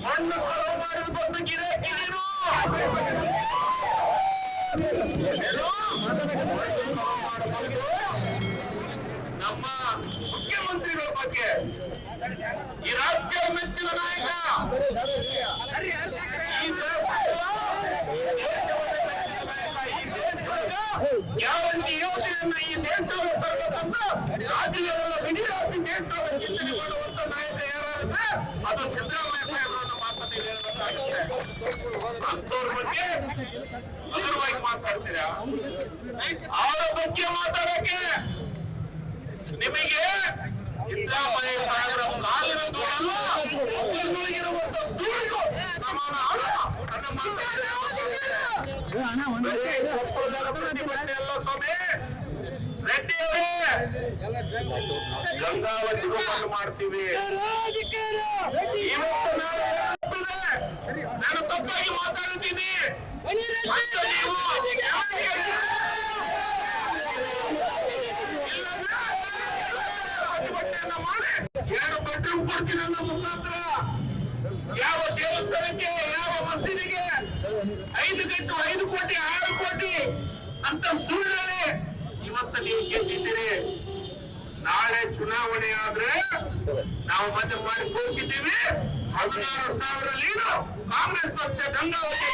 ಮಣ್ಣು ಕಳವು ಮಾಡಿದ ಬಂದು ಗಿರಾಕಿ ನೀನು ನಮ್ಮ ಮುಖ್ಯಮಂತ್ರಿಗಳ ಬಗ್ಗೆ ಈ ರಾಜ್ಯ ಮೆಚ್ಚಿನ ನಾಯಕ ಗ್ಯಾರಂಟಿ ಯೋಜನೆಯನ್ನ ಈ ದೇಶದಲ್ಲಿ ತರಬೇಕಂತ ರಾಜ್ಯದಲ್ಲ ಇಡೀ ರಾಜ್ಯ ದೇಶದಲ್ಲಿ ಚಿಂತನೆ ಮಾಡುವಂತ ನಾಯಕ ಯಾರಾದ್ರೆ ಅದು ಸಿದ್ದರಾಮಯ್ಯ ಸಾಹೇಬರನ್ನು ಮಾತನಾಡಿ ಹೇಳಬೇಕಾಗುತ್ತೆ. ಅಂತವ್ರ ಬಗ್ಗೆ ಹಗುರವಾಗಿ ಮಾತಾಡ್ತೀರಾ? ಅವರ ಬಗ್ಗೆ ಮಾತಾಡಕ್ಕೆ ನಿಮಗೆ ಸಿದ್ದರಾಮಯ್ಯ ಸಾಹೇಬರ ಕಾಲಿನ ಧೂಳಲ್ಲ ಇರುವಂತ ಧೂಳಿಗೂ ಸಮಾನ ಅಲ್ಲ. ಪ್ರತಿಭಟನೆ ಅಲ್ಲ ಸ್ವಾಮಿ ರೆಡ್ಡಿ ಅವರೇ, ಗಂಗಾವತಿಗೂ ಬಂದು ಮಾಡ್ತೀವಿ. ಇವತ್ತು ನಾನು ತಪ್ಪಾಗಿ ಮಾತಾಡುತ್ತೀನಿ. ಮಾಡಿ 2 ಬೆಡ್ರೂಮ್ ಕೊಡ್ತೀನಿ ಅನ್ನೋ ಮುಖಾಂತರ ಯಾವ ದೇವಸ್ಥಾನಕ್ಕೆ ಯಾವ ಮಸೀದಿಗೆ 5 ಕೋಟಿ 6 ಕೋಟಿ ಅಂತ ಸುಳ್ಳು ಇವತ್ತು ನೀವು ಗೆದ್ದಿದ್ದೀರಿ. ನಾಳೆ ಚುನಾವಣೆ ಆದ್ರೆ ನಾವು ಮತ್ತೆ ಮಾಡಿ ಘೋಷಿಸಿದ್ದೀವಿ 16,000 ಲೀಡು ಕಾಂಗ್ರೆಸ್ ಪಕ್ಷ ಗಂಗಾವತಿ.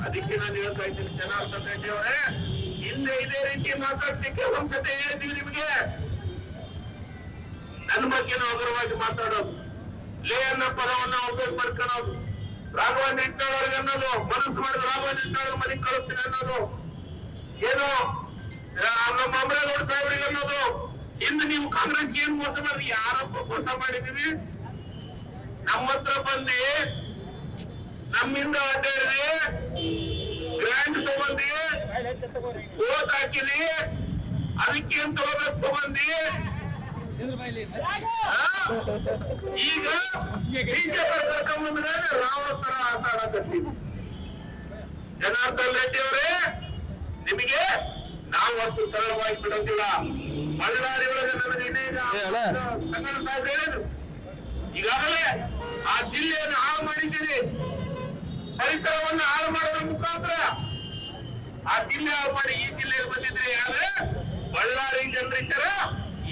ಅದಕ್ಕೆ ನಾನು ಹೇಳ್ತಾ ಇದ್ದೀನಿ ಜನಾರ್ದನ್ ರೆಡ್ಡಿ ಅವರೇ, ಹಿಂದೆ ಇದೇ ರೀತಿ ಮಾತಾಡ್ಲಿಕ್ಕೆ ಒಂದ್ಸತಿ ಹೇಳಿದ್ದೀವಿ ನಿಮಗೆ. ನನ್ನ ಬಗ್ಗೆ ಹಗುರವಾಗಿ ಮಾತಾಡೋದು, ಲೇ ಅನ್ನೋ ಪದವನ್ನ ಉಪಯೋಗ ಮಾಡ್ಕೊಳ್ಳೋದು, ರಾಘವೇಂದ್ರ ಹಿಟ್ನಾಳ್ ಅನ್ನೋದು, ಮನಸ್ಸು ಮಾಡಿದ ರಾಘವೇಂದ್ರ ಹಿಟ್ನಾಳ್ ಮನೆಗೆ ಕಳಿಸ್ತೀನಿ ಅನ್ನೋದು, ಏನು ನಮ್ಮ ಅಮರೇಗೌಡ ಸಾಹೇಬ್ರಿಗೆ ಅನ್ನೋದು. ಇಂದು ನೀವು ಕಾಂಗ್ರೆಸ್ಗೆ ಏನ್ ಮೋಸ ಮಾಡಿದ್ರಿ? ಯಾರಪ್ಪ ಮೋಸ ಮಾಡಿದೀವಿ? ನಮ್ಮ ಹತ್ರ ಬಂದು ನಮ್ಮಿಂದ ಅಡ್ಡಾಡಿದ್ರಿ, ಗ್ರಾಂಟ್ ತಗೊಂಡಿ, ಓಟ್ ಹಾಕಿರಿ, ಅದಕ್ಕೆ ಏನ್ ತಗೋಬೇಕು ತಗೊಂಡಿ. ಈಗ ಬಿಜೆಪಿ ಕರ್ಕೊಂಡ್ಬಂದ್ರೆ ರಾವಣ ತರ ಆಟ ಆಡಕತ್ತೀವಿ. ಜನಾರ್ದನ್ ರೆಡ್ಡಿ ಅವರೇ, ನಿಮಗೆ ನಾವು ಅಷ್ಟು ಸರಳವಾಗಿ ಬಿಡೋದಿಲ್ಲ. ಬಳ್ಳಾರಿ ಒಳಗೆ ಸಂಗಣ್ಣ ಸಾಹೇಬ್ ಹೇಳಿದ್ರು, ಈಗಾಗಲೇ ಆ ಜಿಲ್ಲೆಯನ್ನು ಹಾಳು ಮಾಡಿದ್ದೀರಿ. ಪರಿಸರವನ್ನು ಹಾಳು ಮಾಡೋದ್ರ ಮುಖಾಂತರ ಆ ಜಿಲ್ಲೆ ಹಾಳು ಮಾಡಿ ಈ ಜಿಲ್ಲೆಗೆ ಬಂದಿದ್ರಿ. ಆದ್ರೆ ಬಳ್ಳಾರಿ ಜನರಿದ್ದಾರ,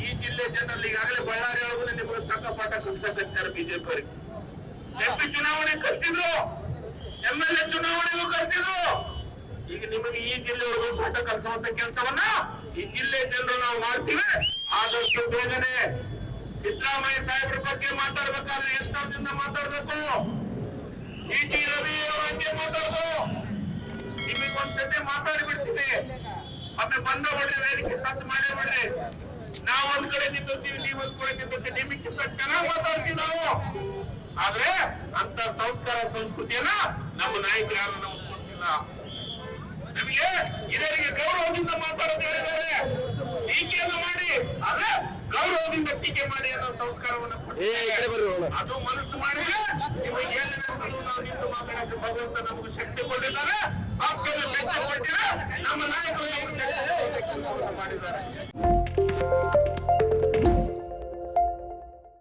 ಈ ಜಿಲ್ಲೆ ಜನರಲ್ಲಿ ಈಗಾಗಲೇ ಬಳ್ಳಾರಿ ಒಳಗೂ ನಿಮಗೆ ತಕ್ಕ ಪಾಠ ಕಲಿಸಕತ್ತಾರೆ ಬಿಜೆಪಿ ಅವರಿಗೆ. ಎಂಪಿ ಚುನಾವಣೆ ಕಲಿಸಿದ್ರು, MLA ಚುನಾವಣೆಗೂ ಕಲಿಸಿದ್ರು. ಈಗ ನಿಮಗೆ ಈ ಜಿಲ್ಲೆ ಒಳಗೂ ಪಾಠ ಕಲಿಸುವಂತ ಕೆಲಸವನ್ನ ಈ ಜಿಲ್ಲೆ ಜನರು ನಾವು ಮಾಡ್ತೀವಿ. ಆದಷ್ಟು ಬೇಗನೆ ಸಿದ್ದರಾಮಯ್ಯ ಸಾಹೇಬ್ರ ಬಗ್ಗೆ ಮಾತಾಡ್ಬೇಕಾದ್ರೆ ಎಷ್ಟರಿಂದ ಮಾತಾಡ್ಬೇಕು? ಟಿ ರವಿ ಅವರ ಹಂಗೆ ಮಾತಾಡ್ದು, ನಿಮಗೆ ಒಂದ್ಸತಿ ಮಾತಾಡಿ ಬಿಡ್ತೀವಿ. ಮತ್ತೆ ಬಂದ ಬಿಡ್ರಿ, ವೇದಿಕೆ ಸತ್ತು ಮಾಡೇ ಬಿಡ್ರಿ. ನಾವ್ ಒಂದ್ ಕಡೆ ನಿಂತೀವಿ, ನೀವ್ ಒಂದ್ ಕಡೆ ನಿಂತೀವಿ, ನಿಮಗಿಂತ ಚೆನ್ನಾಗಿ ಮಾತಾಡ್ತೀವಿ ನಾವು. ಆದ್ರೆ ಅಂತ ಸಂಸ್ಕಾರ ಸಂಸ್ಕೃತಿಯನ್ನ ನಮ್ಮ ನಾಯಕರು ಯಾರು ನಾವು ಕೊಡ್ತಿಲ್ಲ. ನಮಗೆ ಇದರಿಗೆ ಗೌರವದಿಂದ ಮಾತಾಡೋದು ಹೇಳಿದ್ದಾರೆ. ಟೀಕೆಯನ್ನು ಮಾಡಿ ಆದ್ರೆ ಗೌರವದಿಂದ ಟೀಕೆ ಮಾಡಿ ಅನ್ನೋ ಸಂಸ್ಕಾರವನ್ನು ಅದು ಮನಸ್ಸು ಮಾಡಿದ್ರೆ ನಿಮಗೆ ನಾವು ನಿಂತು ಮಾತಾಡೋಕೆ ಭಗವಂತ ನಮಗೆ ಶಕ್ತಿ ಕೊಟ್ಟಿದ್ದಾರೆ. ಪಕ್ಷದ ಶಕ್ತಿ ಕೊಟ್ಟಿದ್ದಾರೆ. ನಮ್ಮ ನಾಯಕರು ಮಾಡಿದ್ದಾರೆ.